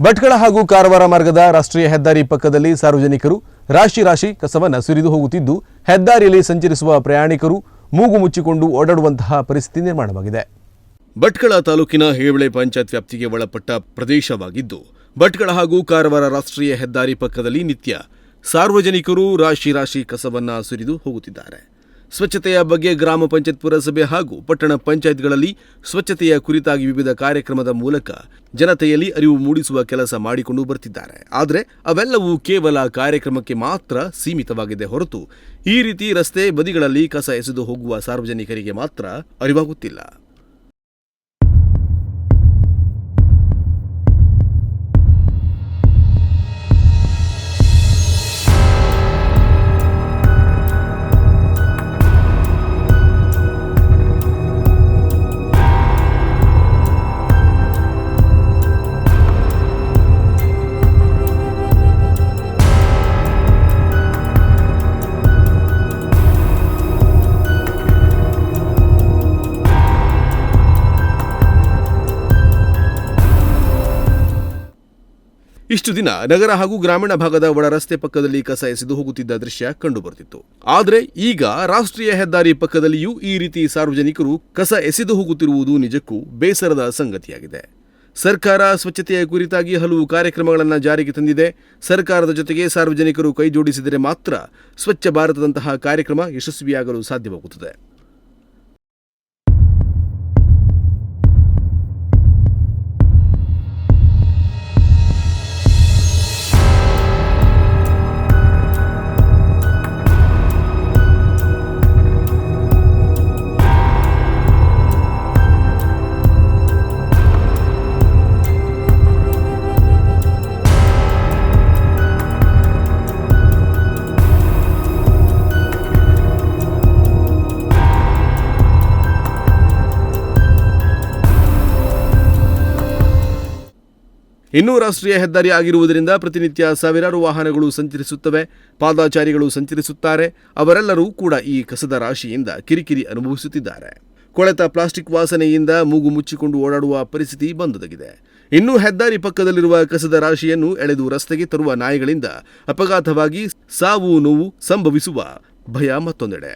ಭಟ್ಕಳ ಹಾಗೂ ಕಾರವಾರ ಮಾರ್ಗದ ರಾಷ್ಟ್ರೀಯ ಹೆದ್ದಾರಿ ಪಕ್ಕದಲ್ಲಿ ಸಾರ್ವಜನಿಕರು ರಾಶಿ ಕಸವನ್ನು ಸುರಿದು ಹೋಗುತ್ತಿದ್ದು ಹೆದ್ದಾರಿಯಲ್ಲಿ ಸಂಚರಿಸುವ ಪ್ರಯಾಣಿಕರು ಮೂಗು ಮುಚ್ಚಿಕೊಂಡು ಓಡಾಡುವಂತಹ ಪರಿಸ್ಥಿತಿ ನಿರ್ಮಾಣವಾಗಿದೆ. ಭಟ್ಕಳ ತಾಲೂಕಿನ ಹೇವಳೆ ಪಂಚಾಯತ್ ವ್ಯಾಪ್ತಿಗೆ ಒಳಪಟ್ಟ ಪ್ರದೇಶವಾಗಿದ್ದು ಭಟ್ಕಳ ಹಾಗೂ ಕಾರವಾರ ರಾಷ್ಟ್ರೀಯ ಹೆದ್ದಾರಿ ಪಕ್ಕದಲ್ಲಿ ನಿತ್ಯ ಸಾರ್ವಜನಿಕರು ರಾಶಿ ಕಸವನ್ನು ಸುರಿದು ಹೋಗುತ್ತಿದ್ದಾರೆ. ಸ್ವಚ್ಛತೆಯ ಬಗ್ಗೆ ಗ್ರಾಮ ಪಂಚಾಯತ್ ಪುರಸಭೆ ಹಾಗೂ ಪಟ್ಟಣ ಪಂಚಾಯತ್ಗಳಲ್ಲಿ ಸ್ವಚ್ಛತೆಯ ಕುರಿತಾಗಿ ವಿವಿಧ ಕಾರ್ಯಕ್ರಮದ ಮೂಲಕ ಜನತೆಯಲ್ಲಿ ಅರಿವು ಮೂಡಿಸುವ ಕೆಲಸ ಮಾಡಿಕೊಂಡು ಬರ್ತಿದ್ದಾರೆ. ಆದರೆ ಅವೆಲ್ಲವೂ ಕೇವಲ ಕಾರ್ಯಕ್ರಮಕ್ಕೆ ಮಾತ್ರ ಸೀಮಿತವಾಗಿದೆ ಹೊರತು ಈ ರೀತಿ ರಸ್ತೆ ಬದಿಗಳಲ್ಲಿ ಕಸ ಎಸೆದು ಹೋಗುವ ಸಾರ್ವಜನಿಕರಿಗೆ ಮಾತ್ರ ಅರಿವಾಗುತ್ತಿಲ್ಲ. ಇಷ್ಟು ದಿನ ನಗರ ಹಾಗೂ ಗ್ರಾಮೀಣ ಭಾಗದ ಒಳ ರಸ್ತೆ ಪಕ್ಕದಲ್ಲಿ ಕಸ ಎಸೆದು ಹೋಗುತ್ತಿದ್ದ ದೃಶ್ಯ ಕಂಡುಬರುತ್ತಿತ್ತು. ಆದರೆ ಈಗ ರಾಷ್ಟ್ರೀಯ ಹೆದ್ದಾರಿ ಪಕ್ಕದಲ್ಲಿಯೂ ಈ ರೀತಿ ಸಾರ್ವಜನಿಕರು ಕಸ ಎಸೆದು ಹೋಗುತ್ತಿರುವುದು ನಿಜಕ್ಕೂ ಬೇಸರದ ಸಂಗತಿಯಾಗಿದೆ. ಸರ್ಕಾರ ಸ್ವಚ್ಛತೆಯ ಕುರಿತಾಗಿ ಹಲವು ಕಾರ್ಯಕ್ರಮಗಳನ್ನು ಜಾರಿಗೆ ತಂದಿದೆ. ಸರ್ಕಾರದ ಜೊತೆಗೆ ಸಾರ್ವಜನಿಕರು ಕೈಜೋಡಿಸಿದರೆ ಮಾತ್ರ ಸ್ವಚ್ಛ ಭಾರತದಂತಹ ಕಾರ್ಯಕ್ರಮ ಯಶಸ್ವಿಯಾಗಲು ಸಾಧ್ಯವಾಗುತ್ತದೆ. ಇನ್ನೂ ರಾಷ್ಟ್ರೀಯ ಹೆದ್ದಾರಿ ಆಗಿರುವುದರಿಂದ ಪ್ರತಿನಿತ್ಯ ಸಾವಿರಾರು ವಾಹನಗಳು ಸಂಚರಿಸುತ್ತವೆ, ಪಾದಾಚಾರಿಗಳು ಸಂಚರಿಸುತ್ತಾರೆ. ಅವರೆಲ್ಲರೂ ಕೂಡ ಈ ಕಸದ ರಾಶಿಯಿಂದ ಕಿರಿಕಿರಿ ಅನುಭವಿಸುತ್ತಿದ್ದಾರೆ. ಕೊಳೆತ ಪ್ಲಾಸ್ಟಿಕ್ ವಾಸನೆಯಿಂದ ಮೂಗು ಮುಚ್ಚಿಕೊಂಡು ಓಡಾಡುವ ಪರಿಸ್ಥಿತಿ ಬಂದೊದಗಿದೆ. ಇನ್ನು ಹೆದ್ದಾರಿ ಪಕ್ಕದಲ್ಲಿರುವ ಕಸದ ರಾಶಿಯನ್ನು ಎಳೆದು ರಸ್ತೆಗೆ ತರುವ ನಾಯಿಗಳಿಂದ ಅಪಘಾತವಾಗಿ ಸಾವು ನೋವು ಸಂಭವಿಸುವ ಭಯ ಮತ್ತೊಂದೆಡೆ.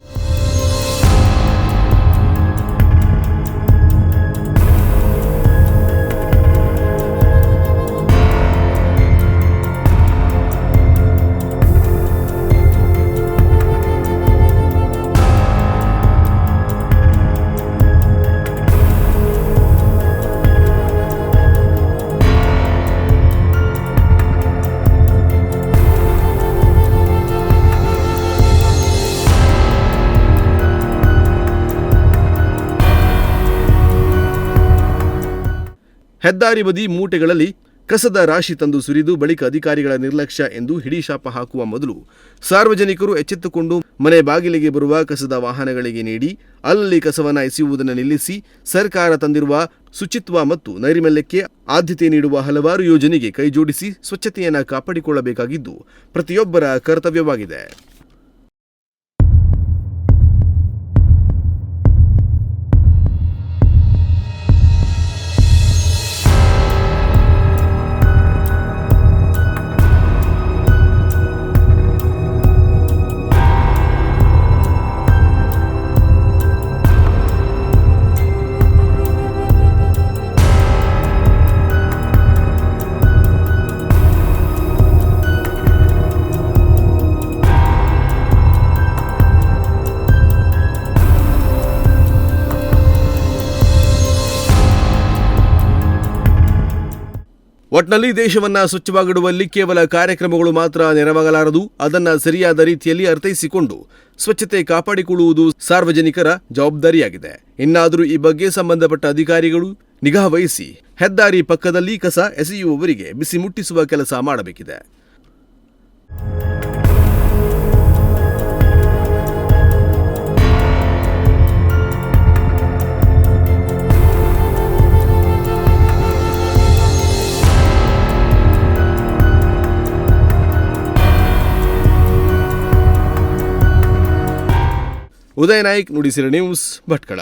ಹೆದ್ದಾರಿ ಬದಿ ಮೂಟೆಗಳಲ್ಲಿ ಕಸದ ರಾಶಿ ತಂದು ಸುರಿದು ಬಳಿಕ ಅಧಿಕಾರಿಗಳ ನಿರ್ಲಕ್ಷ್ಯ ಎಂದು ಹಿಡಿ ಶಾಪ ಹಾಕುವ ಮೊದಲು ಸಾರ್ವಜನಿಕರು ಎಚ್ಚೆತ್ತುಕೊಂಡು ಮನೆ ಬಾಗಿಲಿಗೆ ಬರುವ ಕಸದ ವಾಹನಗಳಿಗೆ ನೀಡಿ ಅಲ್ಲಿ ಕಸವನ್ನು ಎಸೆಯುವುದನ್ನು ನಿಲ್ಲಿಸಿ ಸರ್ಕಾರ ತಂದಿರುವ ಶುಚಿತ್ವ ಮತ್ತು ನೈರ್ಮಲ್ಯಕ್ಕೆ ಆದ್ಯತೆ ನೀಡುವ ಹಲವಾರು ಯೋಜನೆಗೆ ಕೈಜೋಡಿಸಿ ಸ್ವಚ್ಛತೆಯನ್ನು ಕಾಪಾಡಿಕೊಳ್ಳಬೇಕಾಗಿದ್ದು ಪ್ರತಿಯೊಬ್ಬರ ಕರ್ತವ್ಯವಾಗಿದೆ. ಒಟ್ನಲ್ಲಿ ದೇಶವನ್ನ ಸ್ವಚ್ಛವಾಗಿಡುವಲ್ಲಿ ಕೇವಲ ಕಾರ್ಯಕ್ರಮಗಳು ಮಾತ್ರ ನೆರವಾಗಲಾರದು. ಅದನ್ನು ಸರಿಯಾದ ರೀತಿಯಲ್ಲಿ ಅರ್ಥೈಸಿಕೊಂಡು ಸ್ವಚ್ಛತೆ ಕಾಪಾಡಿಕೊಳ್ಳುವುದು ಸಾರ್ವಜನಿಕರ ಜವಾಬ್ದಾರಿಯಾಗಿದೆ. ಇನ್ನಾದರೂ ಈ ಬಗ್ಗೆ ಸಂಬಂಧಪಟ್ಟ ಅಧಿಕಾರಿಗಳು ನಿಗಾ ವಹಿಸಿ ಹೆದ್ದಾರಿ ಪಕ್ಕದಲ್ಲಿ ಕಸ ಎಸೆಯುವವರಿಗೆ ಬಿಸಿ ಮುಟ್ಟಿಸುವ ಕೆಲಸ ಮಾಡಬೇಕಿದೆ. ಉದಯ ನಾಯ್ಕ್, ನುಡಿಸಿರಿ ನ್ಯೂಸ್, ಭಟ್ಕಳ.